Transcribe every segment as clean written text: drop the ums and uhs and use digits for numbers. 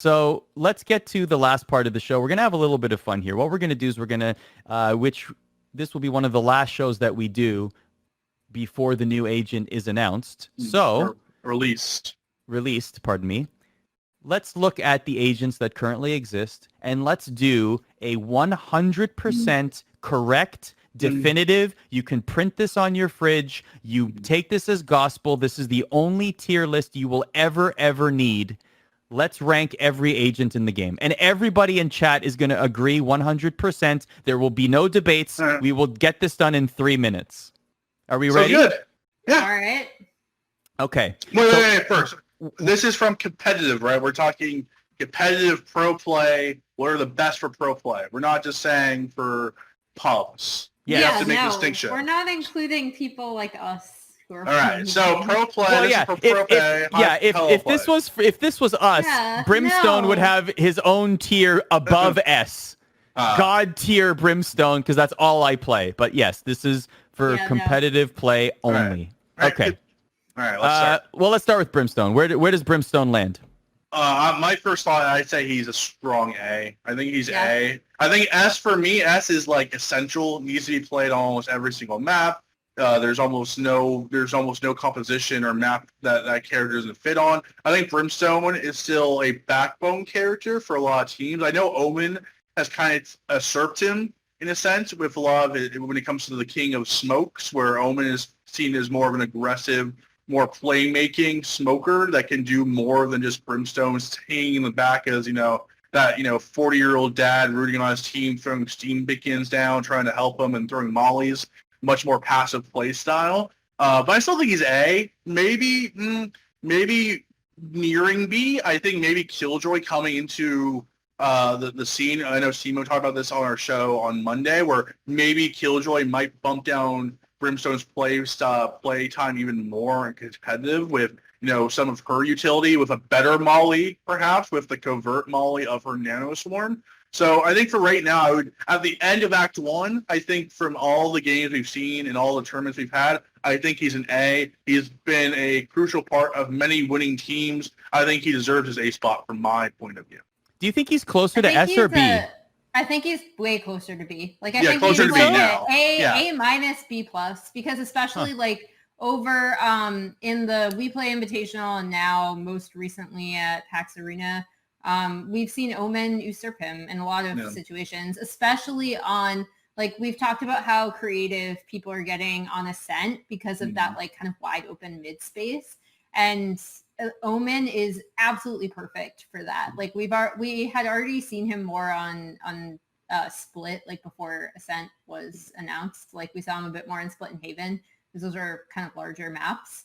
So let's get to the last part of the show. We're going to have a little bit of fun here. What we're going to do is we're going to, this will be one of the last shows that we do before the new agent is announced. So released, pardon me. Let's look at the agents that currently exist, and let's do a 100% correct, definitive. You can print this on your fridge. You take this as gospel. This is the only tier list you will ever need. Let's rank every agent in the game. And everybody in chat is going to agree 100%. There will be no debates. We will get this done in 3 minutes. Are we ready? Good. Yeah. All right. Okay. Wait, first. This is from competitive, right? We're talking competitive pro play. What are the best for pro play? We're not just saying for pubs. Yeah, you have to make a distinction. We're not including people like us. All right, so pro play. If this was us, Brimstone would have his own tier above S, God tier Brimstone, because that's all I play. But yes, this is for competitive play only. Right. Okay. All right. Let's start. Well, let's start with Brimstone. Where does Brimstone land? My first thought, I'd say he's a strong A. I think he's A. I think S for me. S is like essential. Needs to be played on almost every single map. There's almost no composition or map that character doesn't fit on. I think Brimstone is still a backbone character for a lot of teams. I know Omen has kind of usurped him in a sense with a lot of it when it comes to the king of smokes, where Omen is seen as more of an aggressive, more playmaking smoker that can do more than just Brimstone hanging in the back as, that 40-year-old dad rooting on his team, throwing steam beacons down, trying to help him and throwing mollies. Much more passive play style. But I still think he's A. Maybe nearing B. I think maybe Killjoy coming into the scene. I know Simo talked about this on our show on Monday, where maybe Killjoy might bump down Brimstone's play time even more and competitive with some of her utility with a better molly, perhaps with the covert molly of her nanoswarm. So I think for right now, I would at the end of Act 1, I think from all the games we've seen and all the tournaments we've had, I think he's an A. He's been a crucial part of many winning teams. I think he deserves his A spot from my point of view. Do you think he's closer to S or B? I think he's way closer to B. I think closer he's to B now. A minus B plus, because especially over in the We Play Invitational and now most recently at PAX Arena, we've seen Omen usurp him in a lot of situations, especially on, we've talked about how creative people are getting on Ascent because of that, kind of wide open mid space. And Omen is absolutely perfect for that. We had already seen him more on Split, before Ascent was announced. We saw him a bit more in Split and Haven, because those are kind of larger maps.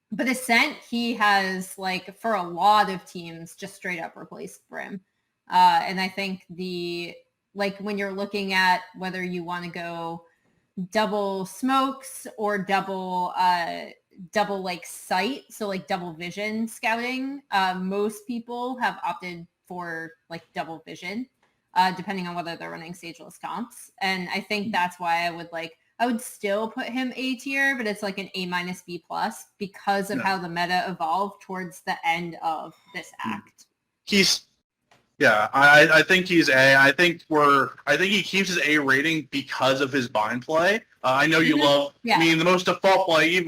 But Ascent, he has, for a lot of teams, just straight up replaced Brim. And I think when you're looking at whether you want to go double smokes or double sight, so double vision scouting, most people have opted for double vision, depending on whether they're running stageless comps. And I think that's why I would still put him A tier, but it's an A minus B plus because of how the meta evolved towards the end of this act. I think he's A. I think he keeps his A rating because of his bind play. I know you love, the most default play,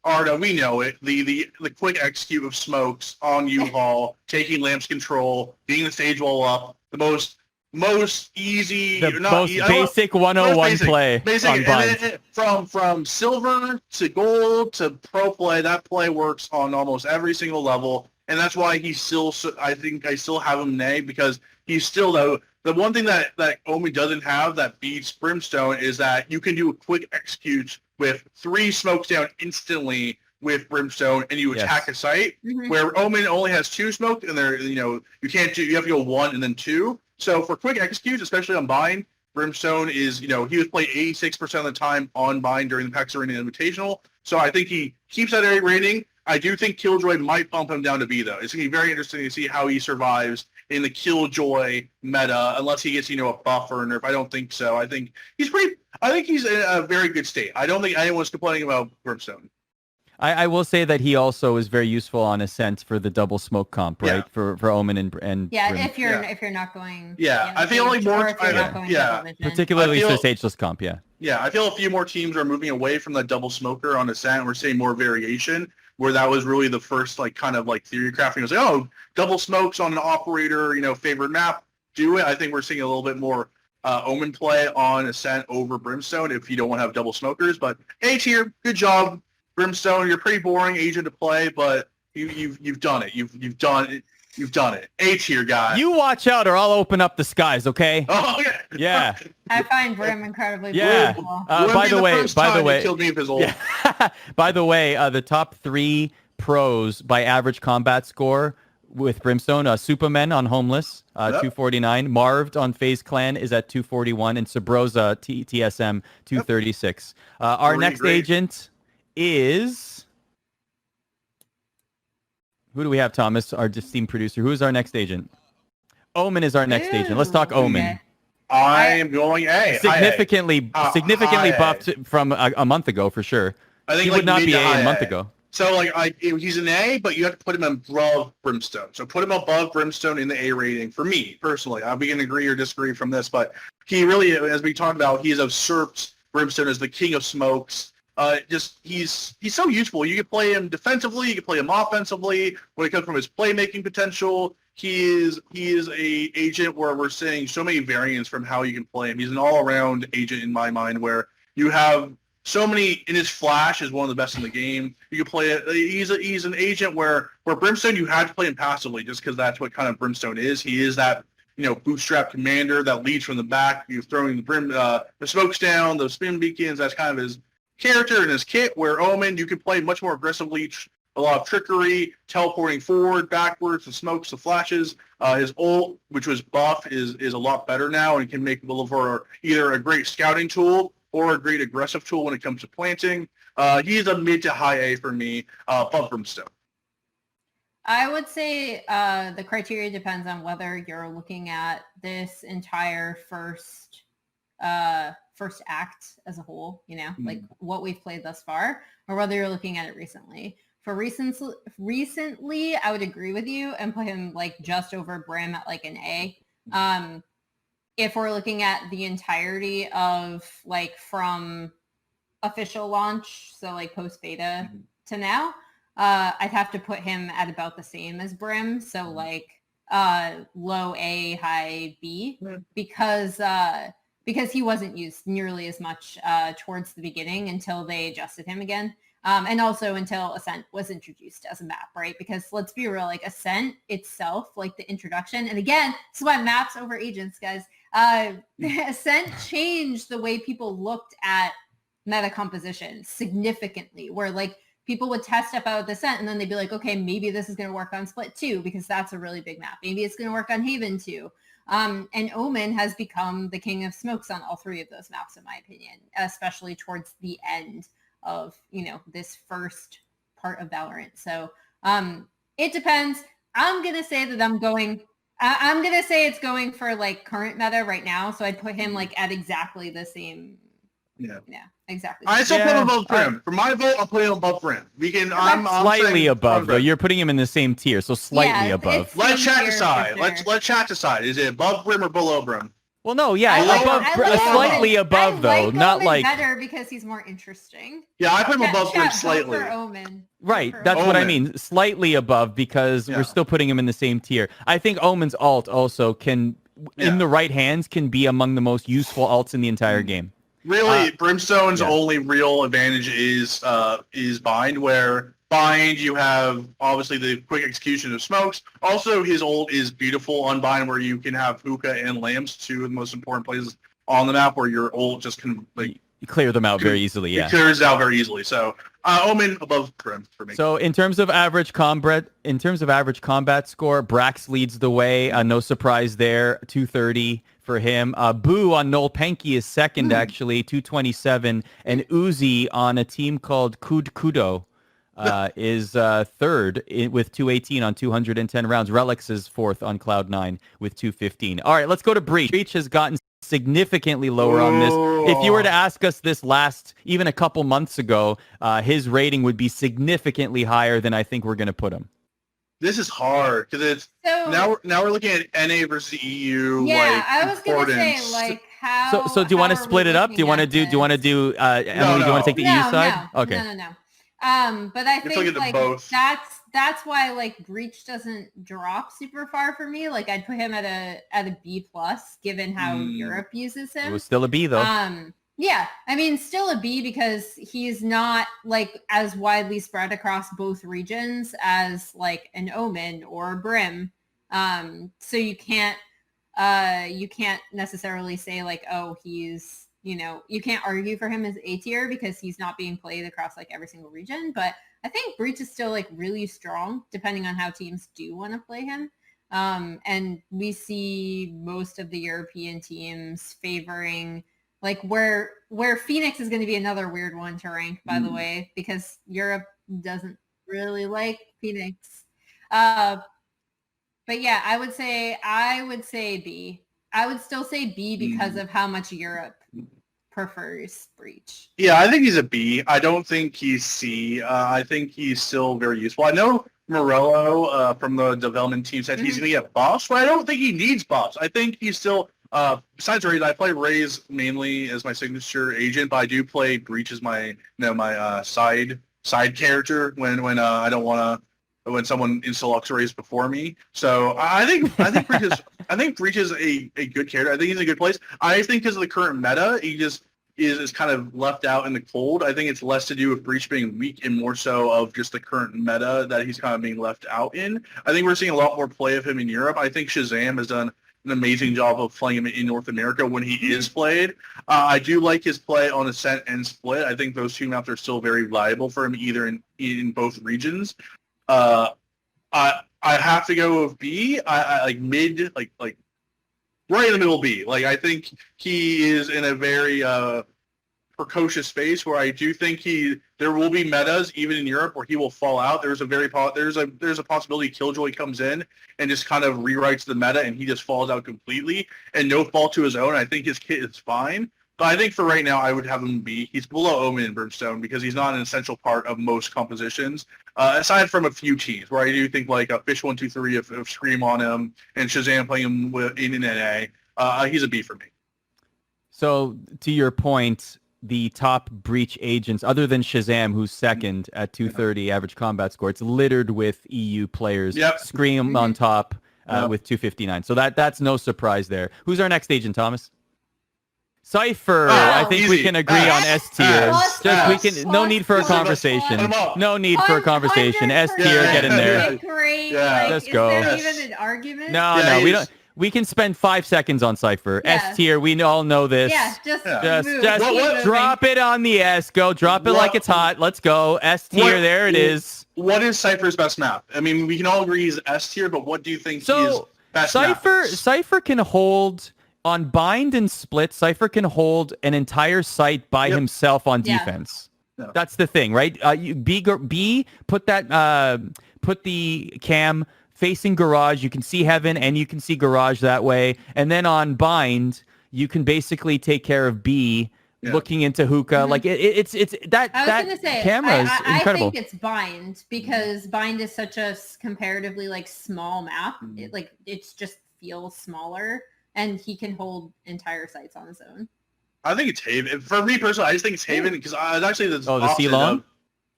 Arda, we know it. The quick execute of smokes on U-Haul, taking Lamps control, being the stage wall up, the most easy, basic 101 play on Bind. From silver to gold to pro play, that play works on almost every single level, and that's why he's still. I think I still have him an A, because he's still the one thing that Omi doesn't have that beats Brimstone is that you can do a quick execute with 3 smokes down instantly with Brimstone, and you attack a site, where Omen only has 2 smokes, and you have to go 1 and then 2. So for quick executes, especially on Bind, Brimstone is, he was played 86% of the time on Bind during the PAX Arena Invitational. So I think he keeps that A rating. I do think Killjoy might bump him down to B, though. It's going to be very interesting to see how he survives in the Killjoy meta, unless he gets, a buff or a nerf. I don't think so. I think he's in a very good state. I don't think anyone's complaining about Brimstone. I will say that he also is very useful on Ascent for the double smoke comp, right? Yeah. For Omen and Yeah, Brim. if you're not going. Yeah, I feel like Sage, more- or if you're not going yeah. double vision. particularly I feel- Swiss ageless comp, yeah. Yeah, I feel a few more teams are moving away from the double smoker on Ascent. We're seeing more variation, where that was really the first kind of theory crafting. It was like, oh, double smokes on an operator, favored map, do it. I think we're seeing a little bit more Omen play on Ascent over Brimstone if you don't want to have double smokers. But A tier, good job, Brimstone. You're pretty boring agent to play, but you've done it. You've done it. You've done it. A tier guy. You watch out or I'll open up the skies, okay? Oh yeah. Yeah. I find Brim incredibly Yeah. beautiful. By the way, killed me with his old. yeah. By the way, the top 3 pros by average combat score with Brimstone, Superman on Homeless, 249. Marved on FaZe Clan is at 241, and Sabrosa TSM 236. Our next agent is... Who do we have, Thomas, our esteemed producer? Who is our next agent? Omen is our next agent. Let's talk Omen. Okay. I am going A. Significantly high A. buffed from a month ago, for sure. I think He would not mid be to A high a month ago. So he's an A, but you have to put him above Brimstone. So put him above Brimstone in the A rating for me personally. We can agree or disagree from this, but he really, as we talked about, he's usurped Brimstone as the king of smokes. He's so useful. You can play him defensively, you can play him offensively. When it comes from his playmaking potential, he is a agent where we're seeing so many variants from how you can play him. He's an all-around agent in my mind, where you have so many. In his flash is one of the best in the game. You can play it. He's an agent where Brimstone, you have to play him passively just because that's what kind of Brimstone is. He is that bootstrap commander that leads from the back. You're throwing the smokes down, the spin beacons. That's kind of his character and his kit. Where Omen, you can play much more aggressively, a lot of trickery, teleporting forward, backwards, the smokes, the flashes. His ult, which was buff, is a lot better now and can make him for either a great scouting tool or a great aggressive tool when it comes to planting. He's a mid to high A for me, above Brimstone. I would say the criteria depends on whether you're looking at this entire first act as a whole, like what we've played thus far, or whether you're looking at it recently. For recently, I would agree with you and put him just over Brim at an A. If we're looking at the entirety of from official launch, so post beta to now, I'd have to put him at about the same as Brim. So low A, high B, because he wasn't used nearly as much towards the beginning until they adjusted him again. And also until Ascent was introduced as a map, right? Because let's be real, Ascent itself, the introduction, and again, this is why maps over agents, guys. Ascent changed the way people looked at meta composition significantly, where people would test stuff out with Ascent and then they'd be like, okay, maybe this is going to work on Split 2 because that's a really big map. Maybe it's going to work on Haven 2. And Omen has become the king of smokes on all 3 of those maps, in my opinion, especially towards the end of, this first part of Valorant. So it depends. I'm going to say that I'm going to say it's going for current meta right now. So I'd put him at exactly the same. Yeah, exactly. I still put him above Brim. For my vote, I'll put him above Brim. I'm slightly above, though. You're putting him in the same tier, so slightly above. Let's chat decide. Sure. Let's chat decide. Is it above Brim or below Brim? Well, no, slightly above, though. Not Omen better because he's more interesting. Yeah, I put him above Brim slightly. For Omen. Right, that's what I mean. Slightly above because we're still putting him in the same tier. I think Omen's ult also can, in the right hands, can be among the most useful ults in the entire game. Really, Brimstone's only real advantage is bind, where bind you have obviously the quick execution of smokes. Also, his ult is beautiful on bind, where you can have hookah and lamps, 2 of the most important places on the map, where your ult just can you clear them out very easily. Yeah, it clears it out very easily. So Omen above Brim for me. So in terms of average combat score, Brax leads the way. No surprise there. 230 for him. Boo on Noel Penke is second, actually, 227, and Uzi on a team called Kudo is third with 218 on 210 rounds. Relics is fourth on Cloud9 with 215. All right, let's go to Breach. Breach has gotten significantly lower on this. If you were to ask us this even a couple months ago, his rating would be significantly higher than I think we're going to put him. This is hard because it's now we're looking at NA versus EU. Yeah, like, I was going to say like how. So do you want to split it up? Do you want to do? Do you want to do? Emily, do you want to take the EU side? No, Okay. No. But I think like that's why like Breach doesn't drop super far for me. Like I'd put him at a B plus given how Europe uses him. It was still a B though. Yeah, I mean, still a B because he's not like as widely spread across both regions as like an Omen or a Brim. So you can't necessarily say like, oh, he's, you can't argue for him as A tier because he's not being played across like every single region. But I think Breach is still like really strong depending on how teams do want to play him. And we see most of the European teams favoring like where Phoenix is going to be another weird one to rank, by the way, because Europe doesn't really like Phoenix. But yeah, I would say B. I would still say B because of how much Europe prefers Breach. Yeah, I think he's a B. I don't think he's C. I think he's still very useful. I know Morello from the development team said he's going to get boss, but I don't think he needs boss. I think he's still... besides Raze, I play Raze mainly as my signature agent, but I do play Breach as my side character when I don't want to when someone insta-locks Raze before me. So I think Breach is a good character. I think he's in a good place. I think because of the current meta, he just is kind of left out in the cold. I think it's less to do with Breach being weak and more so of just the current meta that he's kind of being left out in. I think we're seeing a lot more play of him in Europe. I think Shazam has done an amazing job of playing him in North America when he is played. I do like his play on Ascent and Split. I think those two maps are still very viable for him either in both regions. I have to go with B. I like mid, like right in the middle B. Like I think he is in a very precocious space where I do think there will be metas even in Europe where he will fall out. There's a possibility Killjoy comes in and just kind of rewrites the meta and he just falls out completely and no fault to his own. I think his kit is fine, but I think for right now I would have him B. He's below Omen and Brimstone because he's not an essential part of most compositions, aside from a few teams where I do think like a Fish 123 of Scream on him and Shazam playing him in NA. He's a B for me. So to your point, the top Breach agents, other than Shazam, who's second at 230 average combat score, it's littered with EU players. Yep. Scream on top with 259. So that's no surprise there. Who's our next agent, Thomas? Cipher. I think easy. We can agree on S tier. No need for a conversation. No need for a conversation. S tier, get in there. Great. Yeah. Like, Let's go. Is there even an argument? No, we don't. We can spend 5 seconds on Cipher. Yeah. S tier, we all know this. Yeah, just drop it on the S. Go, drop it like it's hot. Let's go. S tier, there it is. What is Cypher's best map? I mean, we can all agree he's S tier, but what do you think his best map is? Cipher can hold on bind and split. Cipher can hold an entire site by himself on defense. Yeah. That's the thing, right? B put the cam facing garage. You can see heaven and you can see garage that way. And then on bind, you can basically take care of B looking into hookah. Like it's that camera is incredible. I think it's bind because bind is such a comparatively like small map. It just feels smaller and he can hold entire sites on his own. I think it's Haven. For me personally, I just think it's Haven because it's actually the C-Long?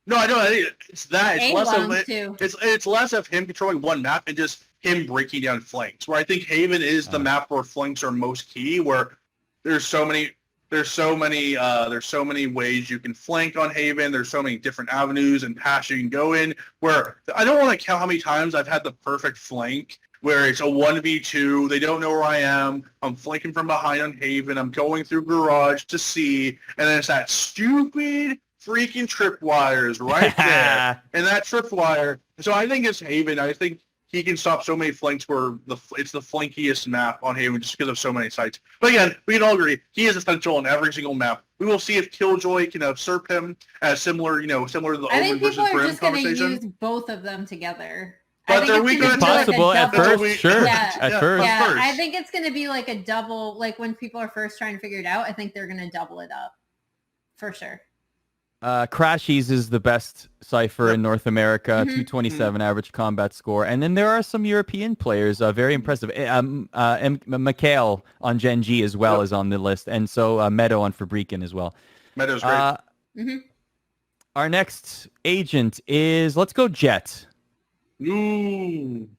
No, I don't. I think it's that. It's less of him controlling one map and just him breaking down flanks. Where I think Haven is the map where flanks are most key. Where there's so many ways you can flank on Haven. There's so many different avenues and paths you can go in. Where I don't want to count how many times I've had the perfect flank where it's a 1v2. They don't know where I am. I'm flanking from behind on Haven. I'm going through garage to C, and then it's that stupid freaking tripwires right there, and that tripwire. So I think it's Haven. I think he can stop so many flanks where it's the flankiest map on Haven just because of so many sites. But again, we can all agree he is essential on every single map. We will see if Killjoy can usurp him as similar to the Omen versus Brim conversation. I think people are just going to use both of them together But they're weak on It's possible at double. first, sure. Yeah. At first. Yeah, first. I think it's going to be like a double, like when people are first trying to figure it out, I think they're going to double it up for sure. Crashies is the best Cipher in North America, Mhm. 227 average combat score. And then there are some European players, very impressive. Mikhail on Gen G as well is on the list. And so Meadow on Fabrican as well. Meadow's great. Our next agent is, let's go Jet. Ooh.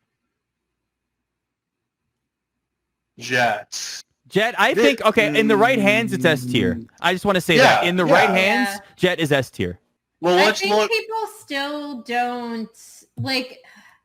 Jets. Jet, I think, okay, in the right hands, it's S tier. I just want to say that. In the right hands, Jet is S tier. Well, I let's think look. people still don't, like,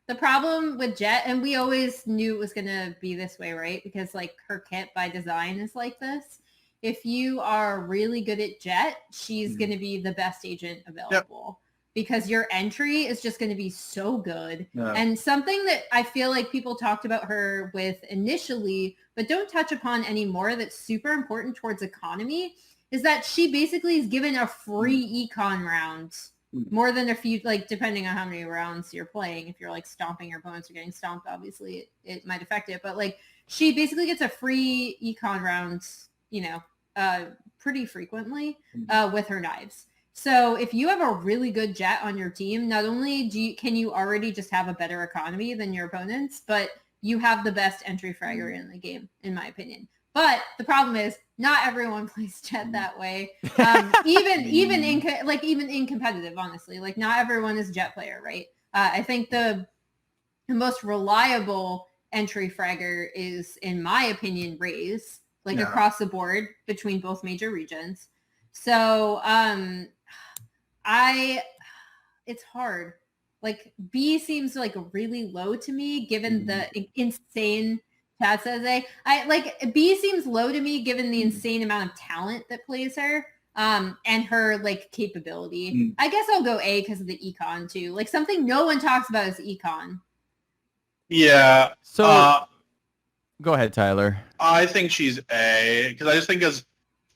the problem with Jet, and we always knew it was going to be this way, right? Because, like, her kit by design is like this. If you are really good at Jet, she's going to be the best agent available. Because your entry is just going to be so good. Yeah. And something that I feel like people talked about her with initially, but don't touch upon anymore, that's super important towards economy, is that she basically is given a free econ round, more than a few, like depending on how many rounds you're playing. If you're like stomping your opponents or getting stomped, obviously it might affect it. But like she basically gets a free econ round, you know, pretty frequently with her knives. So if you have a really good Jet on your team, not only can you already just have a better economy than your opponents, but you have the best entry fragger in the game, in my opinion. But the problem is not everyone plays Jet that way. Even in competitive, honestly, like not everyone is a Jet player, right? I think the most reliable entry fragger is, in my opinion, Raze, like across the board between both major regions. So it's hard. Like B seems like really low to me given the insane chat says I like B seems low to me given the insane amount of talent that plays her and her like capability. I guess I'll go A because of the econ too. Like something no one talks about is econ. Yeah. So go ahead, Tyler. I think she's A because I just think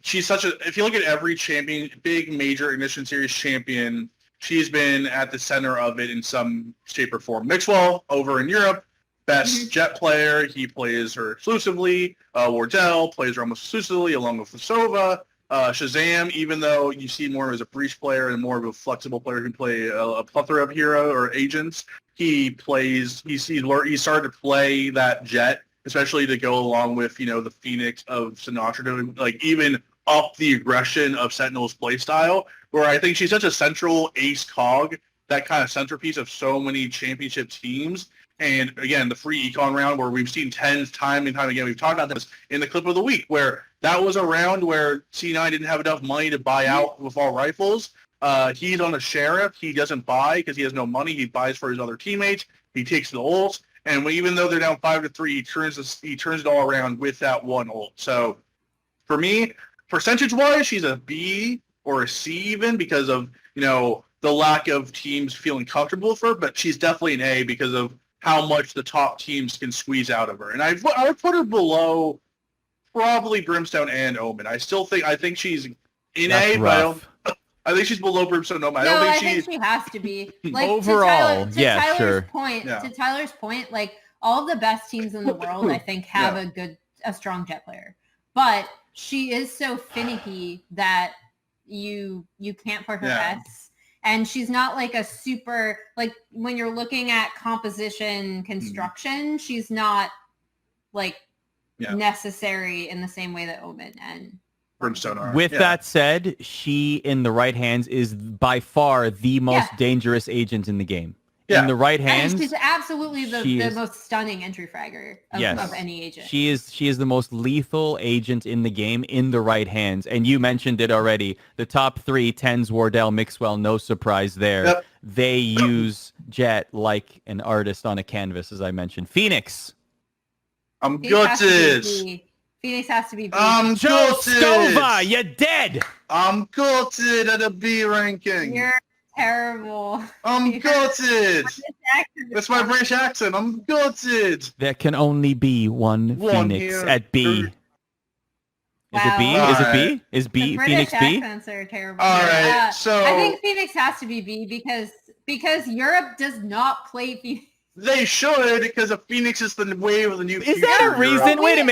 she's such a, if you look at every champion, big major Ignition Series champion, she's been at the center of it in some shape or form. Mixwell over in Europe, best Jet player. He plays her exclusively. Wardell plays her almost exclusively along with Sova. Shazam, even though you see more as a breach player and more of a flexible player who play a plethora of hero or agents, he started to play that Jet, especially to go along with, you know, the Phoenix of Sinatra, to like even up the aggression of Sentinel's playstyle, where I think she's such a central ace cog, that kind of centerpiece of so many championship teams. And again, the free econ round where we've seen tens time and time again, we've talked about this in the clip of the week, where that was a round where C9 didn't have enough money to buy out with all rifles. He's on a sheriff. He doesn't buy because he has no money. He buys for his other teammates. He takes the ults. And even though they're down 5-3, he turns it all around with that one ult. So for me, percentage-wise, she's a B or a C even because of, you know, the lack of teams feeling comfortable with her, but she's definitely an A because of how much the top teams can squeeze out of her. And I would put her below probably Brimstone and Omen. I think she's in That's A, rough. but I think she's below Brimstone and Omen. I think she has to be. Like overall, to Tyler's sure. point, Yeah. To Tyler's point, like all of the best teams in the world, I think, have a strong Jet player. But she is so finicky that you can't put her S. And she's not like a super, like when you're looking at composition construction, she's not like necessary in the same way that Omen and Brimstone are. With that said, she in the right hands is by far the most dangerous agent in the game. In the right hands, she's absolutely the most stunning entry fragger of any agent. She is the most lethal agent in the game in the right hands. And you mentioned it already. The top three, Tens, Wardell, Mixwell, no surprise there. Yep. They use Jet like an artist on a canvas, as I mentioned. Phoenix. I'm gutted. Phoenix has to be B. Joe Stova, you're dead. I'm gutted at a B ranking. You're terrible. I'm gutted. That's my British accent. I'm gutted. There can only be one Phoenix here. at B. Is it B? Wow. Is it B? Is B The Phoenix British B? accents are terrible. All right, so I think Phoenix has to be B because Europe does not play Phoenix. They should, because if Phoenix is the wave of the new Is future. that a reason? Europe. Wait a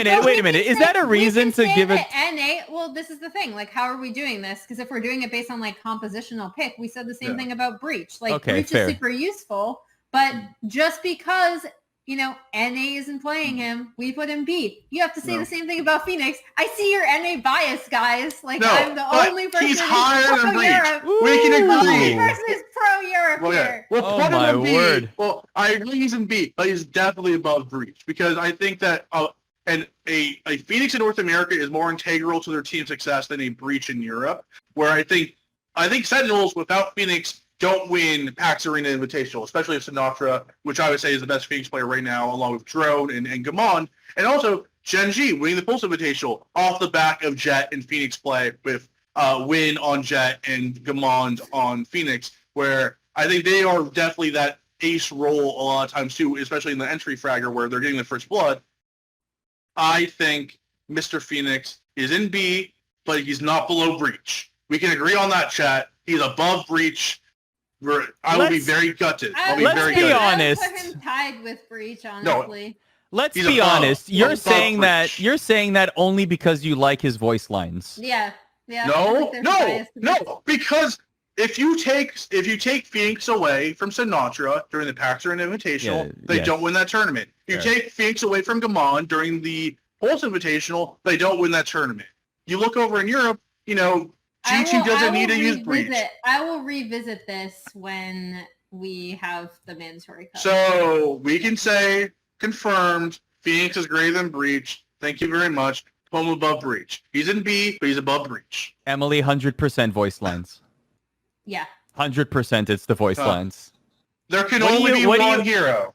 minute. Is that a reason to give it? NA? Well, this is the thing. Like, how are we doing this? Because if we're doing it based on like compositional pick, we said the same thing about Breach. Like, Okay, Breach fair. is super useful, but just because NA isn't playing him, we put him B. You have to say the same thing about Phoenix. I see your NA bias, guys. Like, No, I'm the but only person he's who's higher than pro-Europe. Breach. We can The only agree. person who's pro-Europe Well, yeah. here. We'll Oh put him my in B. word. Well, I agree he's in B, but he's definitely above Breach because I think that a Phoenix in North America is more integral to their team success than a Breach in Europe. Where I think Sentinels without Phoenix don't win PAX Arena Invitational, especially if Sinatra, which I would say is the best Phoenix player right now, along with Drone and Gamond, and also Genji winning the Pulse Invitational off the back of Jet and Phoenix play with Win on Jet and Gamond on Phoenix, where I think they are definitely that ace role a lot of times too, especially in the entry fragger where they're getting the first blood. I think Mr. Phoenix is in B, but he's not below Breach. We can agree on that, chat. He's above Breach. I will be very gutted. Let's be honest. I would put him tied with Breach, honestly. Let's He's be above- honest. You're above saying Breach. that only because you like his voice lines. Yeah. I think there's bias to this. Because if you take Phoenix away from Sinatra during the PAX Arena Invitational, they don't win that tournament. You take Phoenix away from Gamond during the Pulse Invitational, they don't win that tournament. You look over in Europe, G2 doesn't need to use Breach. I will revisit this when we have the mandatory cut. So we can say confirmed. Phoenix is greater than Breach. Thank you very much. Put him above Breach. He's in B, but he's above Breach. Emily, 100% voice lines. Yeah. 100% it's the voice lines. There can only be one hero.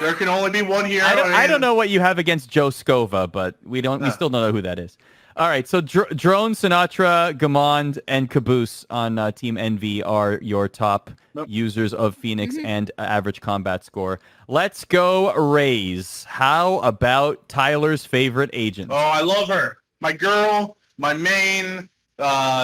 There can only be one hero. I don't know what you have against Joe Scova, but we still don't know who that is. All right, so Drone, Sinatra, Gamond, and Caboose on Team Envy are your top users of Phoenix and average combat score. Let's go Raze. How about Tyler's favorite agent? Oh, I love her. My girl, my main.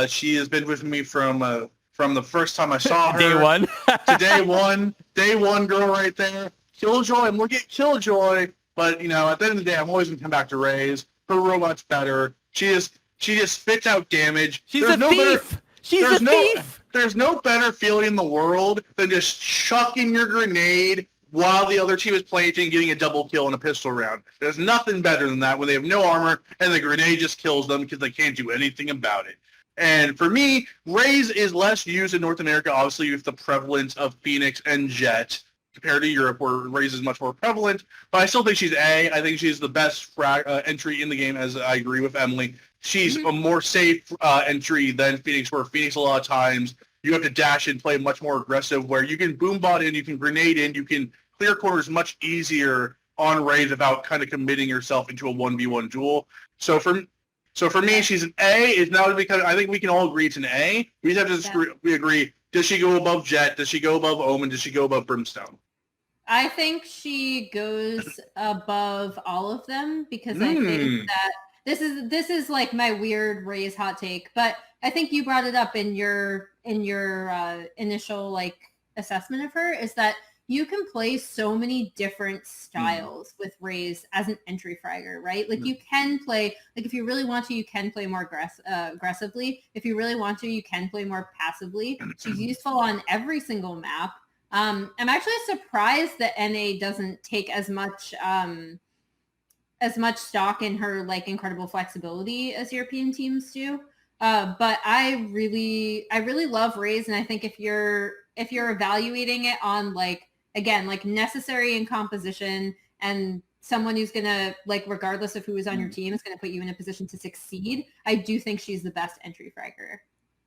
She has been with me from the first time I saw her. Day one. To day one. Day one girl right there. Killjoy. I'm looking at Killjoy. But, at the end of the day, I'm always going to come back to Raze. Her robot's better. She just spits out damage. She's a thief. Thief. There's no better feeling in the world than just chucking your grenade while the other team is planting, getting a double kill in a pistol round. There's nothing better than that when they have no armor and the grenade just kills them because they can't do anything about it. And for me, Raze is less used in North America, obviously, with the prevalence of Phoenix and Jet compared to Europe, where Raze is much more prevalent. But I still think she's A. I think she's the best entry in the game, as I agree with Emily. She's a more safe entry than Phoenix, where Phoenix a lot of times you have to dash and play much more aggressive, where you can boombot in, you can grenade in, you can clear corners much easier on Raze without kind of committing yourself into a 1v1 duel. So for me, she's an A. Is now because I think we can all agree it's an A. We just have to we agree. Does she go above Jet? Does she go above Omen? Does she go above Brimstone? I think she goes above all of them because I think that this is like my weird Raze hot take, but I think you brought it up in your initial like assessment of her, is that you can play so many different styles with Raze as an entry fragger, right? Like you can play, like if you really want to, you can play more aggressively. If you really want to, you can play more passively. She's useful on every single map. I'm actually surprised that NA doesn't take as much stock in her like incredible flexibility as European teams do. But I really love Raze, and I think if you're evaluating it on like, again, like necessary in composition and someone who's gonna, like, regardless of who is on your team, is gonna put you in a position to succeed, I do think she's the best entry fragger.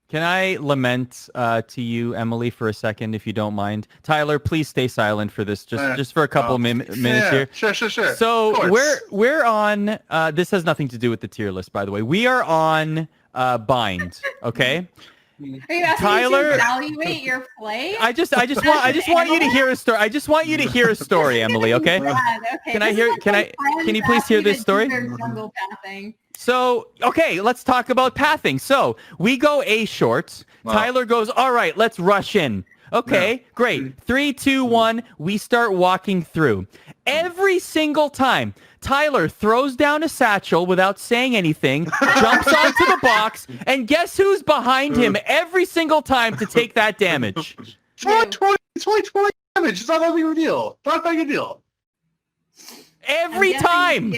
Can I lament to you, Emily, for a second, if you don't mind? Tyler, please stay silent for this, just for a couple minutes here. Sure. So we're on. This has nothing to do with the tier list, by the way. We are on Bind. Okay. Are you asking Tyler, me to evaluate your play? I just want you to hear a story. I just want you to hear a story, Emily. Okay. Okay. Can you please hear this story? Jungle pathing. So, okay, let's talk about pathing. So we go A short. Wow. Tyler goes, all right, let's rush in. Okay, great. 3, 2, 1. We start walking through. Every single time, Tyler throws down a satchel without saying anything, jumps onto the box, and guess who's behind him every single time to take that damage? It's only 20 damage. It's not that big of a deal. It's not that big a deal. Every time.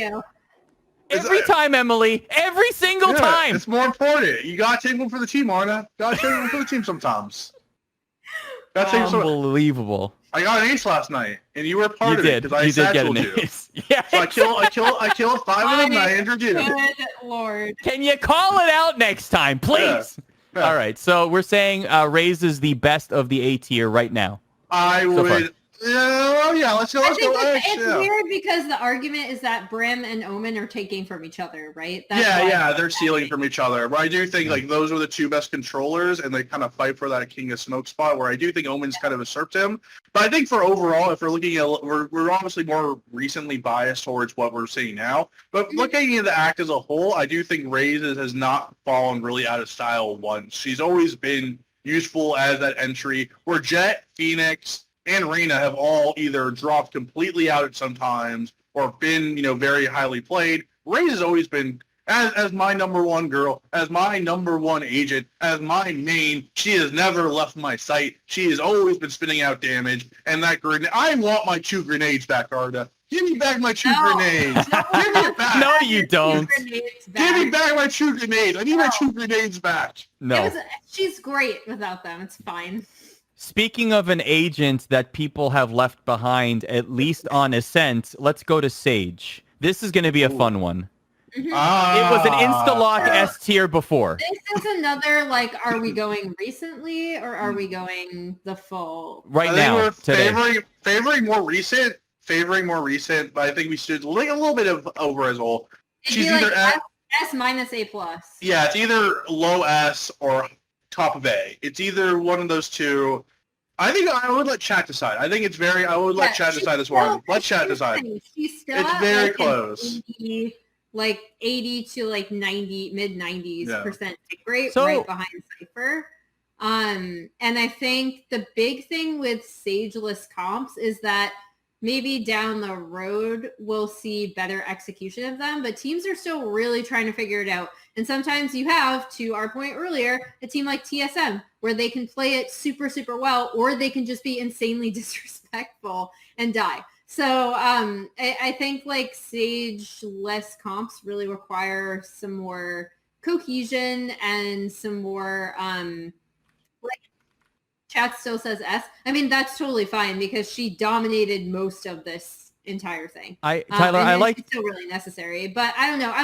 Every time, Emily. Every single time. It's more important. You got to take one for the team, Arna. Got to take one for the team sometimes. Unbelievable. I got an ace last night, and you were part of it because I did get an satcheled ace. Yeah. So I killed 5 of them, and I injured you. Good Lord. Can you call it out next time, please? Yeah. All right. So we're saying Raze is the best of the A tier right now. I would. Let's go. I think it's weird because the argument is that Brim and Omen are taking from each other, right? They're stealing from each other. But I do think like those are the two best controllers, and they kind of fight for that King of Smoke spot. Where I do think Omen's kind of usurped him. But I think for overall, if we're looking at, we're obviously more recently biased towards what we're seeing now. But looking at the act as a whole, I do think Raze has not fallen really out of style once. She's always been useful as that entry. Where Jet, Phoenix, and Reyna have all either dropped completely out at some times or been, very highly played. Raze has always been, as my number one girl, as my number one agent, as my main. She has never left my sight. She has always been spinning out damage. And that grenade, I want my 2 grenades back, Arda. Give me back my 2 grenades. Give me it back. No, you don't. Give me back my 2 grenades. I need my 2 grenades back. No. She's great without them. It's fine. Speaking of an agent that people have left behind, at least on Ascent, let's go to Sage. This is going to be a fun one. Mm-hmm. It was an insta-lock S tier before. This is another, are we going recently or are we going the full? Right now, we're today. favoring more recent, but I think we should look a little bit of over as well. She's either S minus A plus. Yeah, it's either low S or top of A. It's either one of those two. I think I would let chat decide. I think it's very. I would let chat decide this one. Let chat decide. She's still it's very close. 80 to 90, mid 90s percent tick rate, So, right behind Cipher. And I think the big thing with Sageless comps is that maybe down the road we'll see better execution of them, but teams are still really trying to figure it out. And sometimes you have, to our point earlier, a team like TSM where they can play it super, super well, or they can just be insanely disrespectful and die. So I think Sage-less comps really require some more cohesion and some more chat still says S. I mean, that's totally fine because she dominated most of this entire thing. Tyler, I like. It's still really necessary, but I don't know. I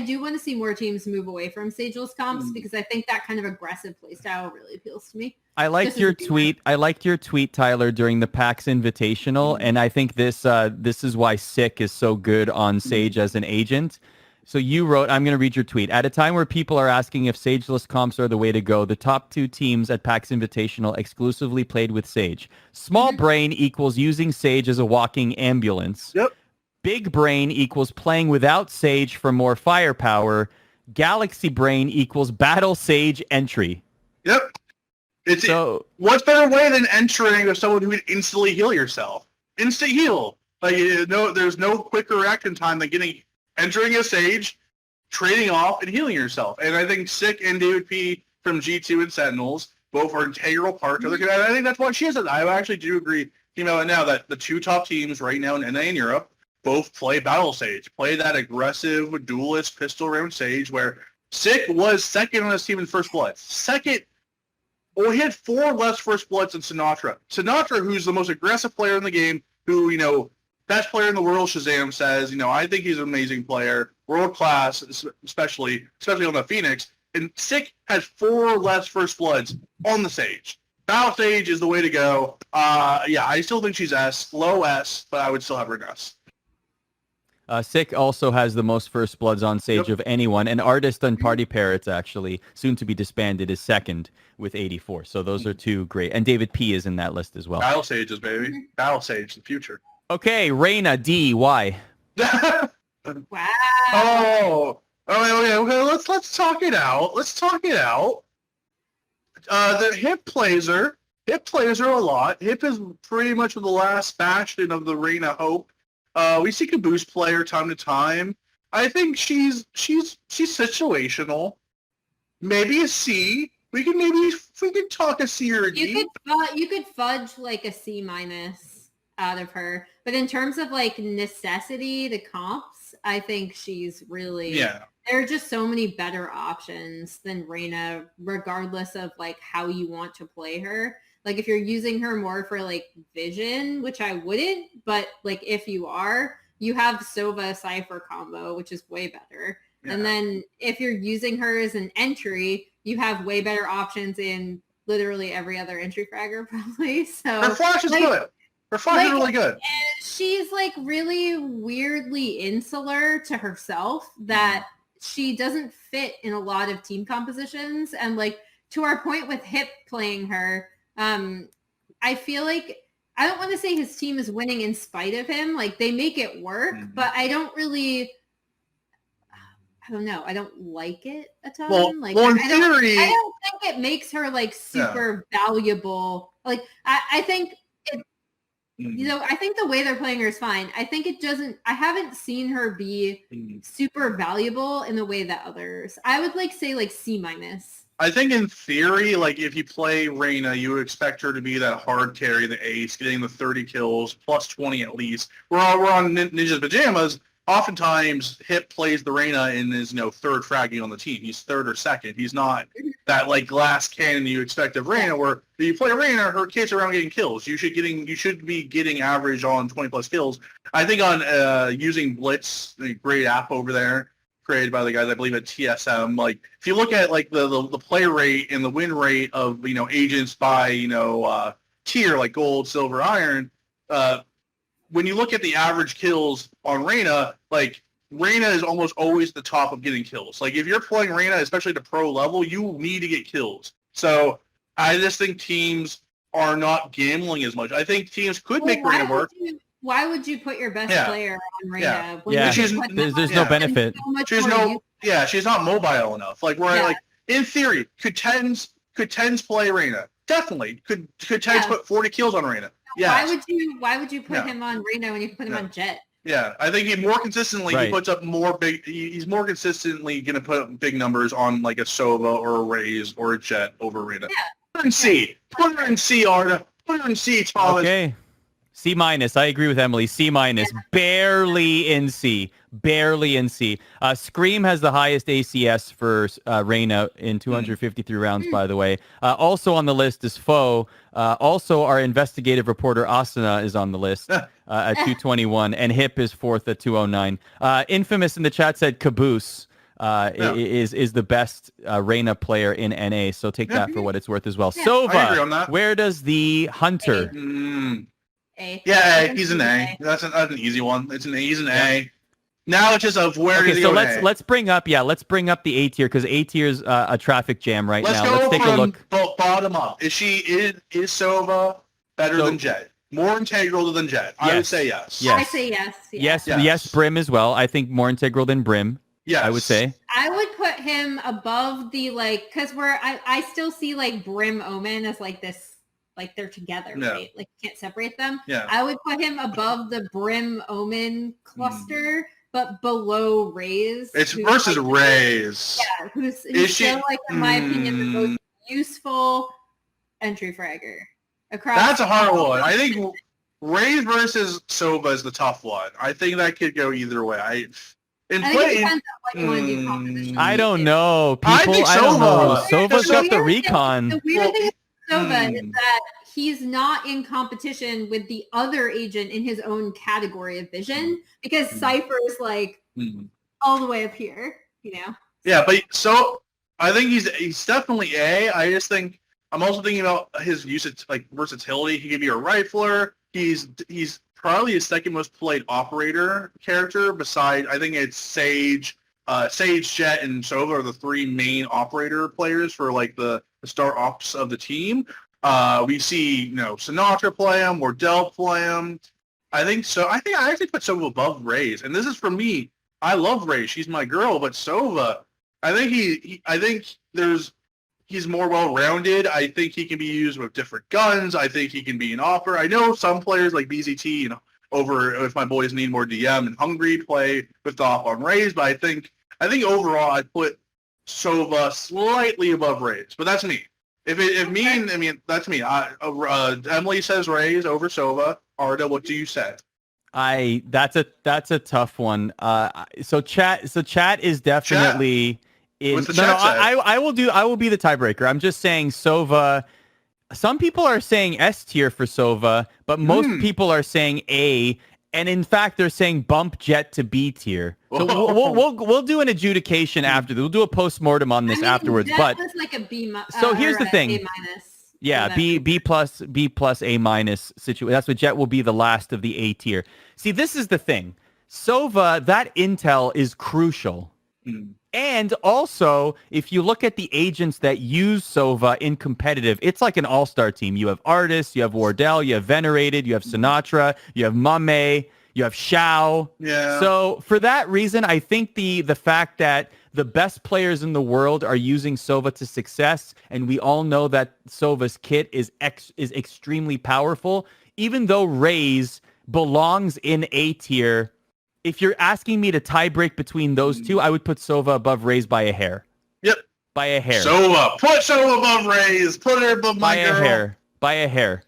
do want to see more teams move away from Sageless comps because I think that kind of aggressive playstyle really appeals to me. I liked your tweet. I liked your tweet, Tyler, during the PAX Invitational, and I think this is why Sick is so good on Sage as an agent. So you wrote, I'm going to read your tweet. At a time where people are asking if Sageless comps are the way to go, the top 2 teams at PAX Invitational exclusively played with Sage. Small brain equals using Sage as a walking ambulance. Yep. Big brain equals playing without Sage for more firepower. Galaxy brain equals battle Sage entry. Yep. What's better way than entering with someone who would instantly heal yourself? Instant heal. There's no quicker reaction time than entering a Sage, trading off, and healing yourself. And I think Sick and David P. from G2 and Sentinels both are integral parts of the community. I think that's what she is. I actually do agree, now that the 2 top teams right now in NA and Europe both play Battle Sage, play that aggressive duelist pistol round Sage where Sick was second on his team in First Blood. Second. Well, he had 4 less First Bloods than Sinatra. Sinatra, who's the most aggressive player in the game, who, best player in the world, Shazam says, I think he's an amazing player, world class, especially on the Phoenix. And Sick has 4 less First Bloods on the Sage. Battle Sage is the way to go. I still think she's S, low S, but I would still have her in S. Sick also has the most First Bloods on Sage of anyone. And Artist and Party Parrots, actually, soon to be disbanded, is second with 84. So those are 2 great. And David P. is in that list as well. Battle Sages, baby. Battle Sage, the future. Okay, Reyna, D, why? Wow. Okay. Let's talk it out. The hip plays her. Hip plays her a lot. Hip is pretty much the last bastion of the Reina hope. We see Caboose play her time to time. I think she's situational. Maybe a C. We could talk a C or a D. You could fudge like a C- out of her, but in terms of like necessity to comps, I think she's really There are just so many better options than Reina, regardless of like how you want to play her. Like if you're using her more for like vision, which I wouldn't, but like if you are, you have Sova Cipher combo, which is way better. Yeah. And then if you're using her as an entry, you have way better options in literally every other entry fragger probably. So her flash is good. Her flash is really good. And she's like really weirdly insular to herself that she doesn't fit in a lot of team compositions. And like to our point with Hip playing her, I feel like I don't want to say his team is winning in spite of him. Like they make it work, but I don't really, I don't know. I don't like it a ton. Well, in theory, I don't think it makes her like super valuable. Like I think it, you know, I think the way they're playing her is fine. I think it doesn't, I haven't seen her be super valuable in the way that others, I would like say like C-. I think in theory, like if you play Reina, you would expect her to be that hard carry, the ace, getting the 30 kills, plus 20 at least. We're on Ninja's Pajamas. Oftentimes, Hip plays the Reina and is, third fragging on the team. He's third or second. He's not that like glass cannon you expect of Reina, where if you play Reina, her kid's around getting kills. You should be getting average on 20 plus kills. I think on using Blitz, the great app over there, created by the guys I believe at TSM. Like if you look at like the play rate and the win rate of agents by tier like gold, silver, iron, when you look at the average kills on Reina, like Reina is almost always the top of getting kills. Like if you're playing Reina, especially to pro level, you need to get kills. So I just think teams are not gambling as much. I think teams could make Reina work. Why would you put your best player on Reina? There's no benefit. She's not mobile enough. Like like in theory, could tens play Reina? Definitely. Could tens put 40 kills on Reina? Yeah. Why would you put him on Reina when you can put him on Jet? Yeah, I think he puts up more big. He's more consistently going to put up big numbers on like a Sova or a Raze or a Jet over Reina. Yeah. Put her in C. Put her in C, Arda. Put her in C, Thomas. Okay. C-. I agree with Emily. C-. Barely in C. Barely in C. Scream has the highest ACS for Reina in 253 rounds, by the way. Also on the list is Foe. Also, our investigative reporter Asana is on the list at 221, and Hip is fourth at 209. Infamous in the chat said Caboose is the best Reina player in NA, so take that for what it's worth as well. I agree on that. Where does the Hunter... A. Yeah, he's an A. That's an easy one. He's an A. Now it's just of where does he go? Let's bring up the A tier because A tier is a traffic jam now. Let's take a look. Bottom up. Is Sova better than Jet? More integral than Jet? I would say yes. I say yes. Yes. Brim as well. I think more integral than Brim. Yes. I would say. I would put him above the because I still see like Brim Omen as like this. Like they're together, right? Like you can't separate them. Yeah. I would put him above the Brim Omen cluster, but below Raze. It's versus Raze. Yeah, who's still like in my opinion the most useful entry fragger across. That's a hard one. I think Raze versus Sova is the tough one. I think that could go either way. I think it depends on what you want to do composition. I don't know. I think Sova's got the recon. The weird thing Sova is that he's not in competition with the other agent in his own category of vision because Cipher is like all the way up here, Yeah, but so I think he's definitely A. I just think I'm also thinking about his usage, like versatility. He could be a rifler. He's probably his second most played operator character. Beside, I think it's Sage, Jet, and Sova are the three main operator players for like the star ops of the team. We see, Sinatra play him, Wardell play him. I think so. I actually put Sova above Raze, and this is for me. I love Raze; she's my girl. But Sova, I think he's more well-rounded. I think he can be used with different guns. I think he can be an offer. I know some players like BZT, over if my boys need more DM and hungry play with the off on Rays, but I think overall I'd put Sova slightly above Rays, but that's me. That's me. Emily says Rays over Sova. Arda, what do you say? That's a tough one. So chat is definitely in. What's the chat say? I will be the tiebreaker. I'm just saying Sova. Some people are saying S tier for Sova, but most people are saying A, and in fact they're saying bump Jet to B tier. So we'll do an adjudication after. We'll do a post-mortem on this afterwards. Jet But was like a B. So here's the thing. A minus. Yeah, B plus A minus situation. That's what Jet will be, the last of the A tier. See, this is the thing. Sova, that intel is crucial. And also, if you look at the agents that use Sova in competitive, it's like an all-star team. You have Artist, you have Wardell, you have Venerated, you have Sinatra, you have Mame, you have Shao. Yeah. So for that reason, I think the fact that the best players in the world are using Sova to success, and we all know that Sova's kit is extremely powerful, even though Raze belongs in A tier. If you're asking me to tie break between those two, I would put Sova above Raze by a hair. Yep. By a hair. Sova. Put Sova above Raze. Put her above my girl. By a hair. By a hair.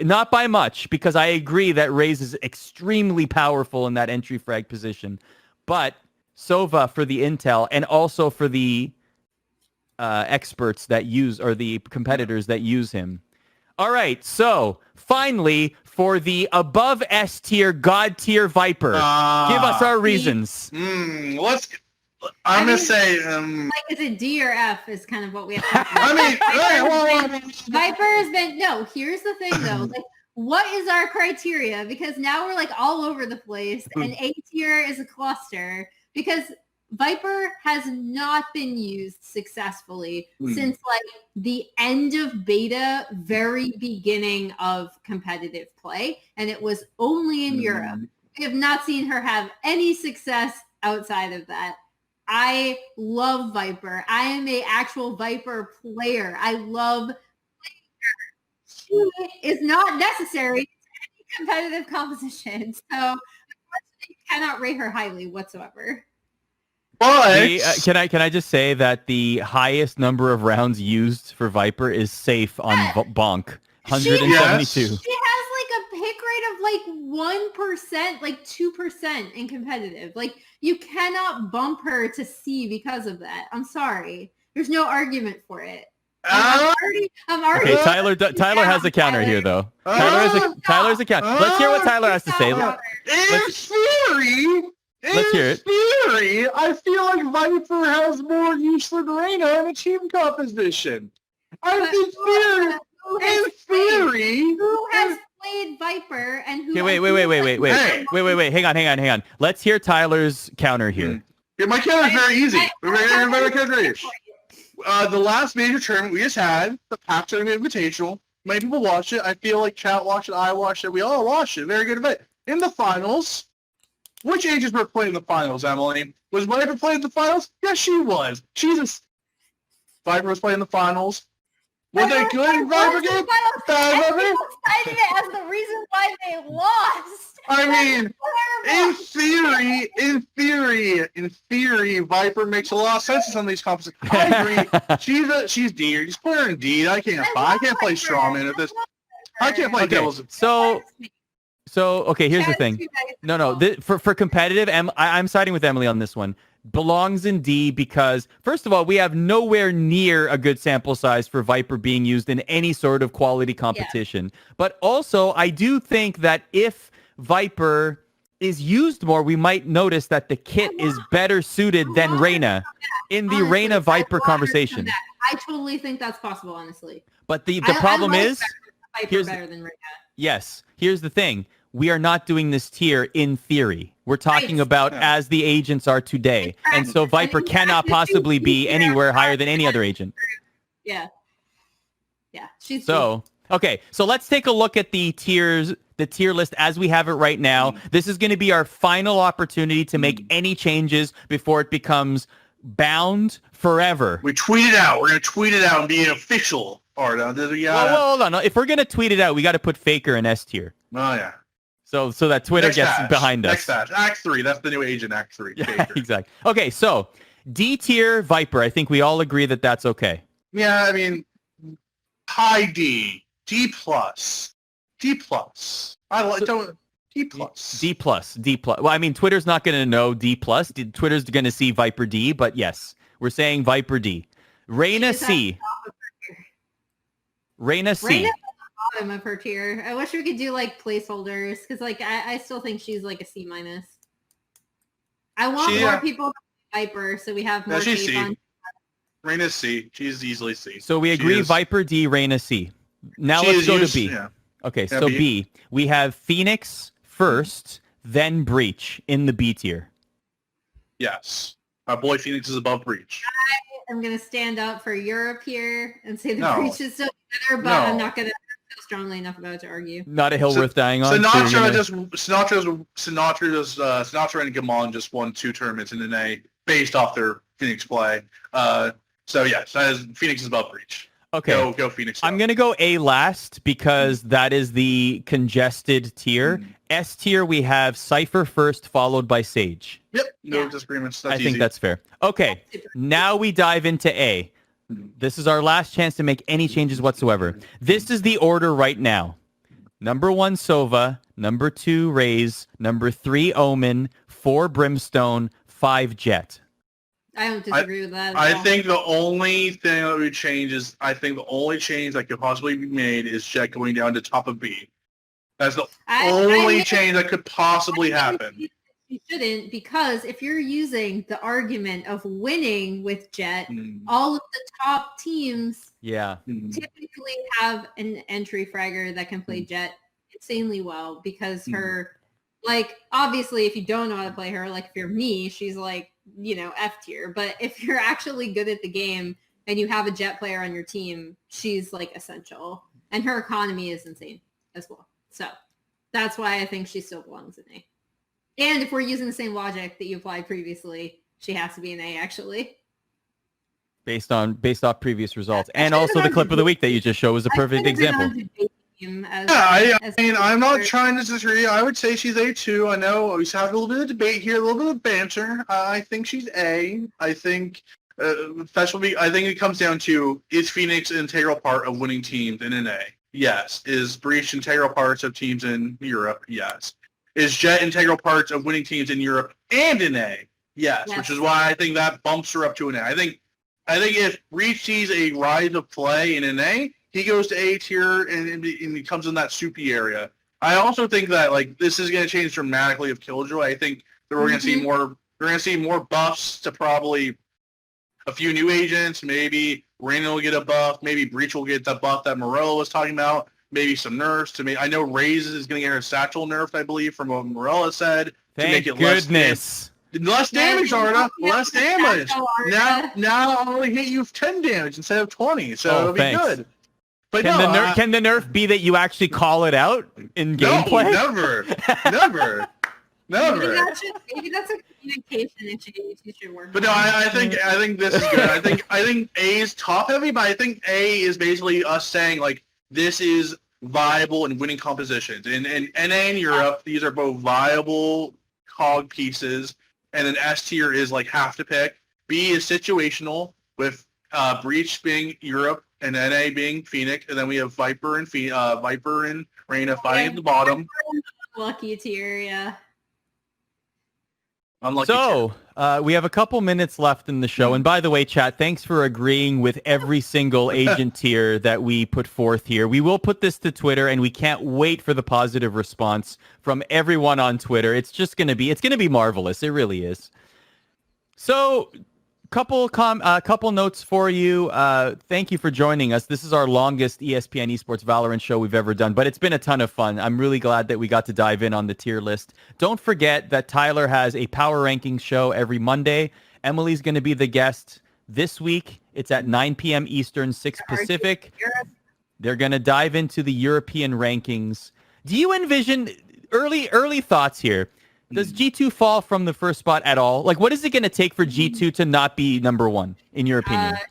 Not by much, because I agree that Raze is extremely powerful in that entry frag position. But Sova for the intel, and also for the experts that use, or the competitors that use him. All right, so finally, for the above S tier, God tier Viper, give us our reasons. I'm gonna say, like, is it D or F? Is kind of what we have to. Viper has been. No, here's the thing though. Like, what is our criteria? Because now we're like all over the place, and A tier is a cluster because Viper has not been used successfully since like the end of beta, very beginning of competitive play. And it was only in Europe. We have not seen her have any success outside of that. I love Viper. I am a actual Viper player. I love playing her. She is not necessary to any competitive composition. So unfortunately, you cannot rate her highly whatsoever. But can I just say that the highest number of rounds used for Viper is safe on Bonk, 172. She has like a pick rate of like 1%, like 2% in competitive. Like, you cannot bump her to C because of that. I'm sorry. There's no argument for it. I'm already. Okay, Tyler has a counter here, though. Tyler's a counter. Let's hear what Tyler has to say. Let's hear it. In theory, I feel like Viper has more use than Reyna in a team composition. In theory, who has played Viper and who? Okay, wait. Hang on. Let's hear Tyler's counter here. Yeah, my counter is very easy. The last major tournament we just had, the PAX Tournament Invitational. Many people watched it. I feel like chat watched it. I watched it. We all watched it. Very good event. In the finals. Which agents were playing in the finals, Emily? Was Viper playing in the finals? Yes, she was. Viper was playing in the finals. Was they good? Viper game? Cited it as the reason why they lost. I mean, in theory, Viper makes a lot of sense in some of these competitions. I agree. She's D. She's playing in D. I can't play Strawman at this. I can't play Devils. So okay, here's the thing. No. For competitive, I'm siding with Emily on this one. Belongs in D because, first of all, we have nowhere near a good sample size for Viper being used in any sort of quality competition. Yeah. But also, I do think that if Viper is used more, we might notice that the kit is better suited than Reyna in the Reyna Viper conversation. I totally think that's possible, honestly. But the problem is, Viper better than Reyna. Yes, here's the thing. We are not doing this tier in theory. We're talking about as the agents are today. And so Viper cannot possibly be anywhere higher than any other agent. Yeah. She's so, okay. So let's take a look at the tier list as we have it right now. This is going to be our final opportunity to make any changes before it becomes bound forever. We tweet it out. We're gonna tweet it out and be official. Arda, Well, hold on. If we're gonna tweet it out, we got to put Faker in S tier. Oh yeah. So that Twitter Next gets patch. behind us. Next patch. Act 3. That's the new agent. Act 3. Yeah, Faker. exactly. Okay, so D tier Viper. I think we all agree that that's okay. Yeah, I mean, high D, D plus, D plus. I like don't D plus. D plus, D plus. Well, I mean, Twitter's not going to know D plus. Twitter's going to see Viper D, but yes, we're saying Viper D. Reina C. Reina C. Reina's at the bottom of her tier. I wish we could do like placeholders because like I still think she's like a C minus. I want more people to play Viper so we have more she's tape C. on. Reina's C. She's easily C. So we agree Viper D, Reina C. Now let's go to B. Yeah. Okay, Yeah, so B. B. We have Phoenix first, then Breach in the B tier. Yes. My boy Phoenix is above Breach. I'm gonna stand up for Europe here and say the No. Breach is still better, but No. I'm not gonna feel strongly enough about it to argue. Not a hill worth dying on. Sinatra and Gammon just won 2 tournaments in an A based off their Phoenix play. So yes, Phoenix is above Breach. Okay. Go Phoenix. I'm going to go A last because that is the congested tier. Mm. S tier, we have Cipher first, followed by Sage. Yep. No Yeah. disagreements. I That's think easy. that's fair. Okay. Now we dive into A. This is our last chance to make any changes whatsoever. This is the order right now. Number 1, Sova. Number 2, Raze. Number 3, Omen. 4, Brimstone. 5, Jet. I don't disagree with that. At I all. think the only thing that would change is the only change that could possibly be made is Jet going down to top of B. That's the only change that could possibly happen. You shouldn't, because if you're using the argument of winning with Jet, Mm. all of the top teams Yeah. Mm. typically have an entry fragger that can play Jet insanely well because her, like, obviously if you don't know how to play her, like if you're me, she's like, you know, F tier. But if you're actually good at the game and you have a Jet player on your team, she's like essential. And her economy is insane as well. So that's why I think she still belongs in A. And if we're using the same logic that you applied previously, she has to be an A actually. Based off previous results. And also the clip of the week that you just showed was a perfect example. I'm not trying to disagree. I would say she's A too. I know we have a little bit of debate here, a little bit of banter. I think she's A. I think I think it comes down to, is Phoenix an integral part of winning teams in an A? Yes. Is Breach integral parts of teams in Europe? Yes. Is Jet integral parts of winning teams in Europe and in A? Yes. Which is why I think that bumps her up to an A. I think if Breach sees a rise of play in an A, he goes to A tier and he comes in that soupy area. I also think that like this is going to change dramatically of Killjoy. I think that we're going to see more. We're going to see more buffs to probably a few new agents. Maybe Reina will get a buff. Maybe Breach will get the buff that Morello was talking about. Maybe some nerfs to me. I know Raze is going to get her satchel nerfed, I believe, from what Morello said. Thank to make it goodness. Less damage, Arda. Less damage. Arda. Now I'll only hit you 10 damage instead of 20, so it'll be thanks. good. But Can the nerf be that you actually call it out in gameplay? No, never. Maybe that's a communication issue you should work But no, on. I think this is good. I think A is top heavy, but I think A is basically us saying like this is viable in winning compositions. In NA and Europe, these are both viable cog pieces, and then S tier is like have to pick. B is situational with Breach being Europe and NA being Phoenix, and then we have Viper and Reina fighting at the bottom. Lucky tier, yeah. Unlucky So, we have a couple minutes left in the show. And by the way, chat, thanks for agreeing with every single agent tier that we put forth here. We will put this to Twitter, and we can't wait for the positive response from everyone on Twitter. It's going to be marvelous. It really is. So, couple notes for you. Thank you for joining us. This is our longest ESPN Esports Valorant show we've ever done, but it's been a ton of fun. I'm really glad that we got to dive in on the tier list. Don't forget that Tyler has a power rankings show every Monday. Emily's going to be the guest this week. It's at 9 p.m. Eastern, 6 Pacific. They're going to dive into the European rankings. Do you envision early thoughts here? Does G2 fall from the first spot at all? Like, what is it going to take for G2 to not be number one, in your opinion? It's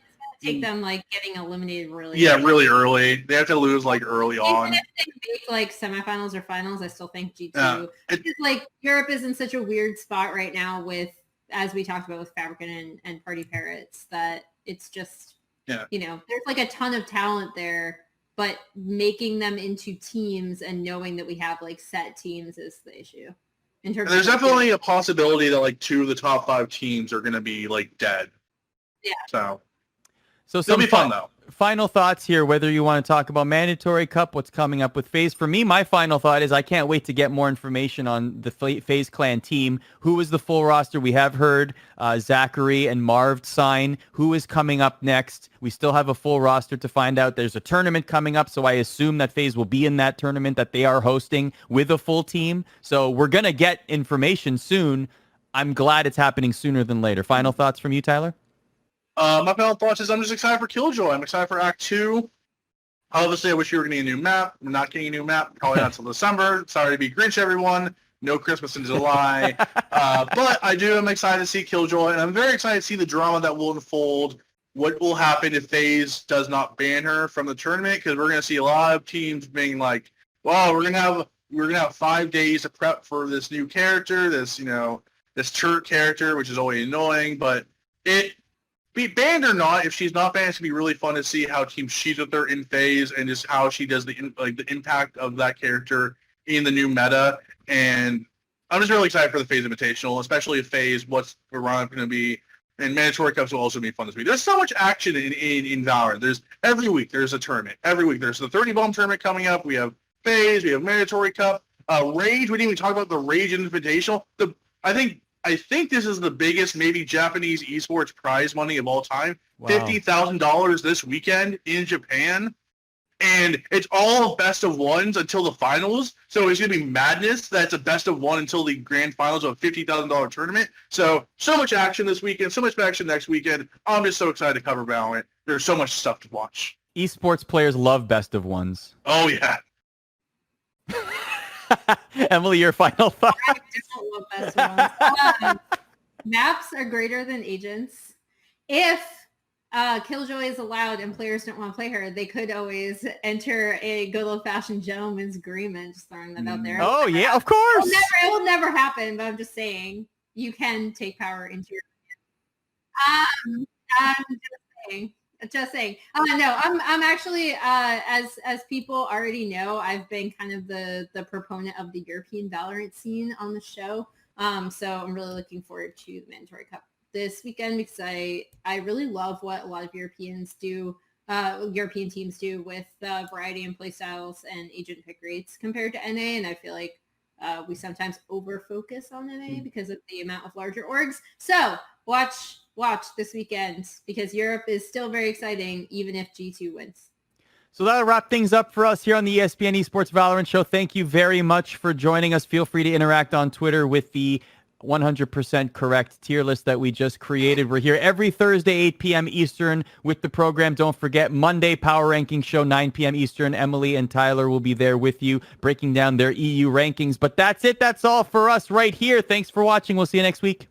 gonna take them like getting eliminated really. Yeah, really early. They have to lose like early on. Even if they make like semifinals or finals, I still think G2. Yeah. Because like Europe is in such a weird spot right now with, as we talked about with Fabricant and Party Parrots, that it's just, you know, there's like a ton of talent there, but making them into teams and knowing that we have like set teams is the issue. In terms There's of definitely a possibility that like 2 of the top 5 teams are going to be like dead. Yeah. So So it'll be fun though. Final thoughts here, whether you want to talk about Mandatory Cup, what's coming up with FaZe. For me, my final thought is I can't wait to get more information on the FaZe Clan team. Who is the full roster? We have heard Zachary and Marv sign. Who is coming up next? We still have a full roster to find out. There's a tournament coming up, so I assume that FaZe will be in that tournament that they are hosting with a full team. So we're going to get information soon. I'm glad it's happening sooner than later. Final thoughts from you, Tyler? My final thoughts is I'm just excited for Killjoy. I'm excited for Act 2. Obviously, I wish you were getting a new map. I'm not getting a new map. Probably not until December. Sorry to be Grinch, everyone. No Christmas in July. But I'm excited to see Killjoy, and I'm very excited to see the drama that will unfold. What will happen if FaZe does not ban her from the tournament? Because we're going to see a lot of teams being like, "Well, we're gonna have 5 days to prep for this new character, this Chert character," which is always annoying. But be banned or not, if she's not banned, it's gonna be really fun to see how Team She's with her in FaZe and just how she does the impact of that character in the new meta. And I'm just really excited for the FaZe Invitational, especially if FaZe, what's the run going to be. And Mandatory Cups will also be fun this week. There's so much action in Valorant. There's every week there's a tournament. Every week there's the 30 bomb tournament coming up. We have FaZe. We have Mandatory Cup. Rage. We didn't even talk about the Rage Invitational. I think this is the biggest maybe Japanese esports prize money of all time. Wow. $50,000 this weekend in Japan. And it's all best of ones until the finals. So it's going to be madness. That's a best of one until the grand finals of a $50,000 tournament. So much action this weekend, so much action next weekend. I'm just so excited to cover Valorant. There's so much stuff to watch. Esports players love best of ones. Oh, yeah. Emily, your final thought? I don't love best ones. Maps are greater than agents. If Killjoy is allowed and players don't want to play her, they could always enter a good old-fashioned gentleman's agreement. Just throwing that out there. Oh, yeah, of course. It will never happen, but I'm just saying you can take power into your hands. I'm just saying. No, I'm actually, as people already know, I've been kind of the proponent of the European Valorant scene on the show. So I'm really looking forward to the Mandatory Cup this weekend because I really love what a lot of European teams do with variety and play styles and agent pick rates compared to NA. And I feel like we sometimes over-focus on NA because of the amount of larger orgs. So watch this weekend because Europe is still very exciting even if G2 wins. So that'll wrap things up for us here on the ESPN Esports Valorant Show. Thank you very much for joining us. Feel free to interact on Twitter with the 100% correct tier list that we just created. We're here every Thursday, 8 p.m. Eastern with the program. Don't forget, Monday Power Ranking Show, 9 p.m. Eastern. Emily and Tyler will be there with you, breaking down their EU rankings. But that's it. That's all for us right here. Thanks for watching. We'll see you next week.